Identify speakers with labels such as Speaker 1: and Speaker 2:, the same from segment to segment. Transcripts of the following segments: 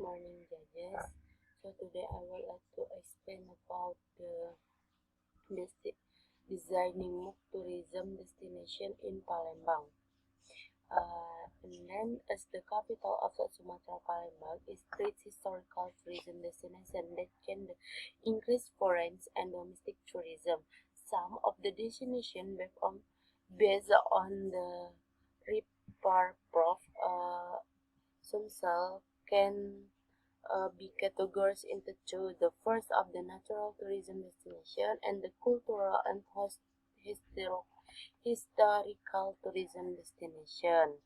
Speaker 1: morning, judges. So today I would like to explain about the designing MOOC tourism destination in Palembang. And then as the capital of Sumatra, Palembang is great historical tourism destination that can increase foreign and domestic tourism. Some of the destinations based on the Prof. Sumsel can be categorized into two. The first of the natural tourism destination and the cultural and historical tourism destination.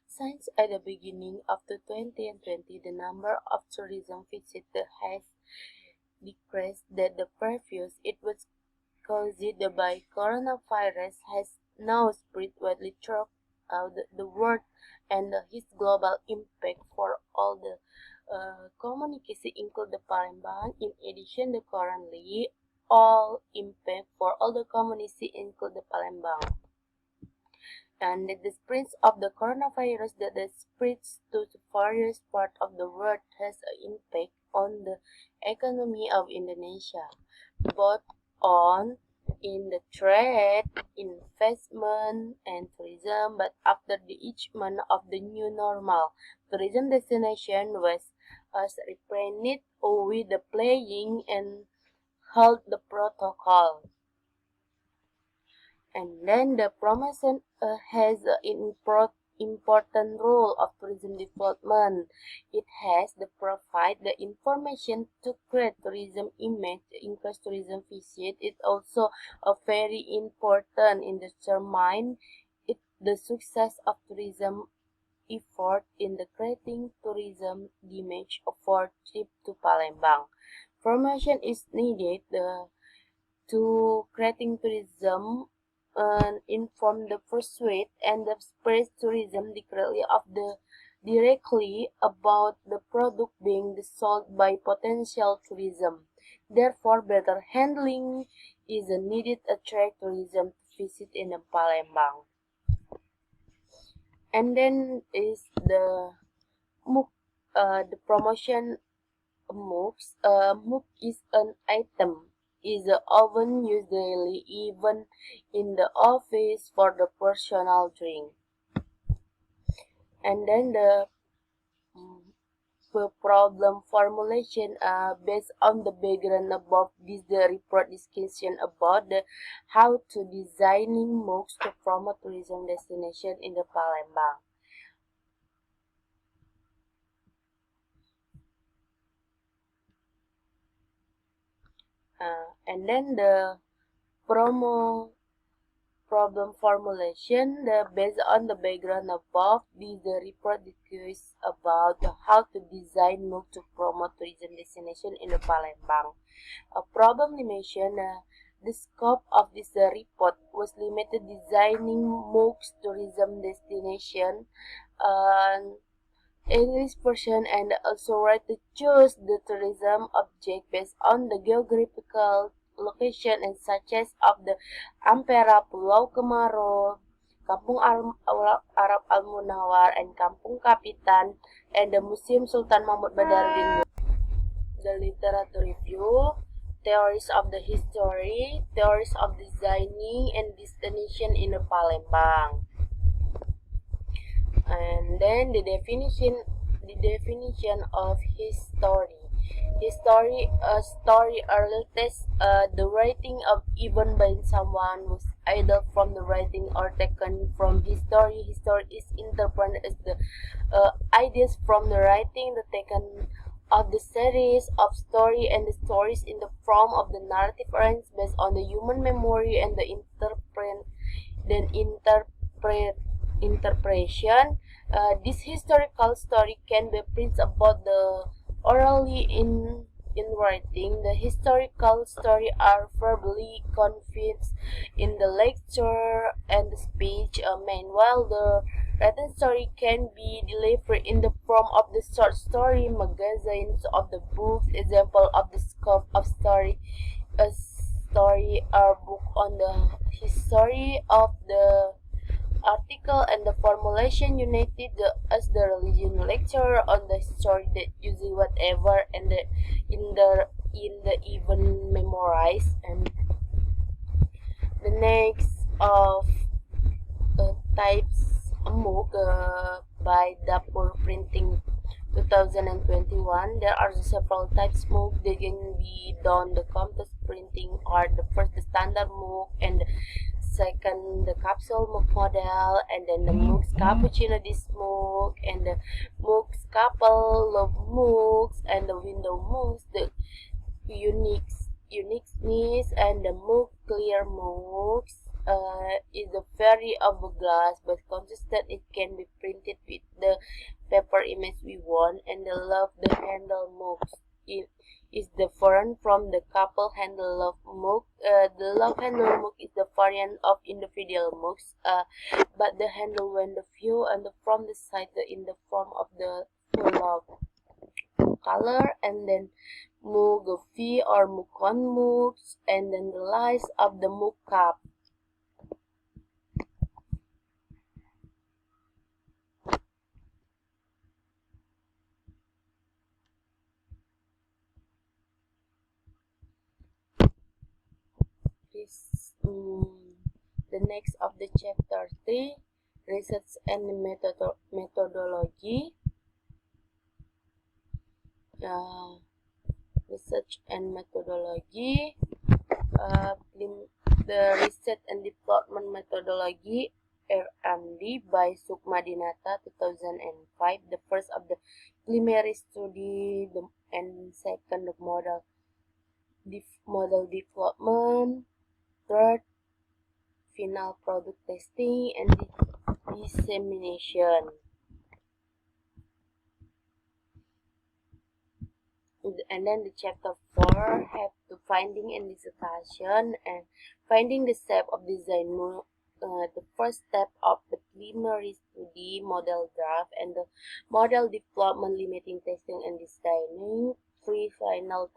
Speaker 1: Since at the beginning of the 2020, the number of tourism visitors has decreased that the previous it was caused by coronavirus has now spread widely throughout the world, and his global impact for all the communities include the Palembang. In addition, the currently all impact for all the communities include the Palembang. And the spread of the coronavirus that spreads to the various parts of the world has an impact on the economy of Indonesia, both on in the trade, investment, and tourism. But after the achievement of the new normal, tourism destination was replenished with the playing and held the protocol. And then the promotion has an important role of tourism development. It has to provide the information to create tourism image, increase tourism visit. It also very important in determining the success of tourism effort in the creating tourism image for trip to Palembang. Promotion is needed to creating tourism inform the pursuit and the spread tourism directly about the product being sold by potential tourism. Therefore, better handling is needed to attract tourism to visit in Palembang. And then is the MOOC, the promotion MOOCs. MOOC is an item. Is often used daily, even in the office, for the personal drink. And then the problem formulation based on the background above this, the report discussion about the how to designing MOOCs to promote tourism destination in the Palembang. And then the problem formulation, based on the background above, the report discusses about how to design MOOC to promote tourism destination in the Palembang. A problem mentioned the scope of this report was limited designing MOOCs tourism destination. English person and also right to choose the tourism object based on the geographical location and such as of the Ampera, Pulau Kemarau, Kampung Arab Al Munawar, and Kampung Kapitan, and the Museum Sultan Mahmud Badaruddin. The literature review, theories of the history, theories of designing and destination in the Palembang. And then the definition of history. History, a story or latest, the writing of even by someone who's either from the writing or taken from history. History is interpreted as the ideas from the writing, the taken of the series of story and the stories in the form of the narrative arranged based on the human memory and the interpretation. This historical story can be printed about the orally in writing. The historical story are verbally conveyed in the lecture and the speech. Meanwhile, the written story can be delivered in the form of the short story, magazines of the books. Example of the scope of story, a story or book on the history of the art article and the formulation united as the religion lecture on the story that using whatever and in the even memorize. And the next of types MOOC by Dapur Printing 2021. There are several types MOOC that can be done. The compass printing are the first, the standard MOOC, and second, the capsule MOOC model, and then the MOOCs cappuccino disc MOOC, and the MOOCs couple love MOOCs, and the window MOOCs, the uniqueness, and the MOOC clear MOOCs. Is a very glass but consistent. It can be printed with the paper image we want. And the love the handle MOOCs is different from the couple handle love MOOC. The love handle MOOC is the variant of individual MOOCs, but the handle when the view and from the side in the form of the full love color. And then MOOC V or MOOC MOOCs, and then the lies of the MOOC cup. The next of the chapter 3, research and methodology. Research and methodology. The research and development methodology R&D by Sukma Dinata 2005. The first of the preliminary study, and second the model development, third final product testing and dissemination. And then the chapter 4 have to finding and discussion and finding the step of design. The first step of the preliminary study, model draft, and the model development, limiting testing and designing. 3 final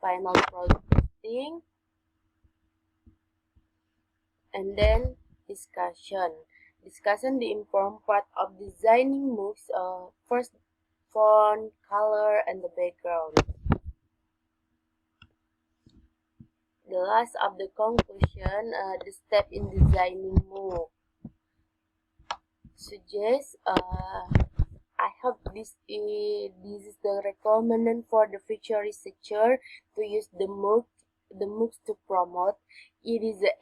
Speaker 1: product testing. And then discussion the important part of designing MOOCs. First, font, color, and the background. The last of the conclusion, the step in designing MOOC. Suggest, I hope this is the recommendation for the future researcher to use the MOOCs to promote. It is the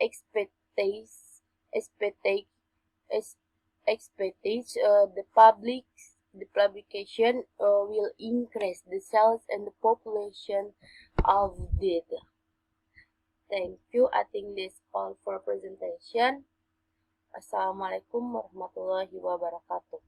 Speaker 1: the publication will increase the sales and the population of data. Thank you. I think this all for presentation. Assalamualaikum warahmatullahi wabarakatuh.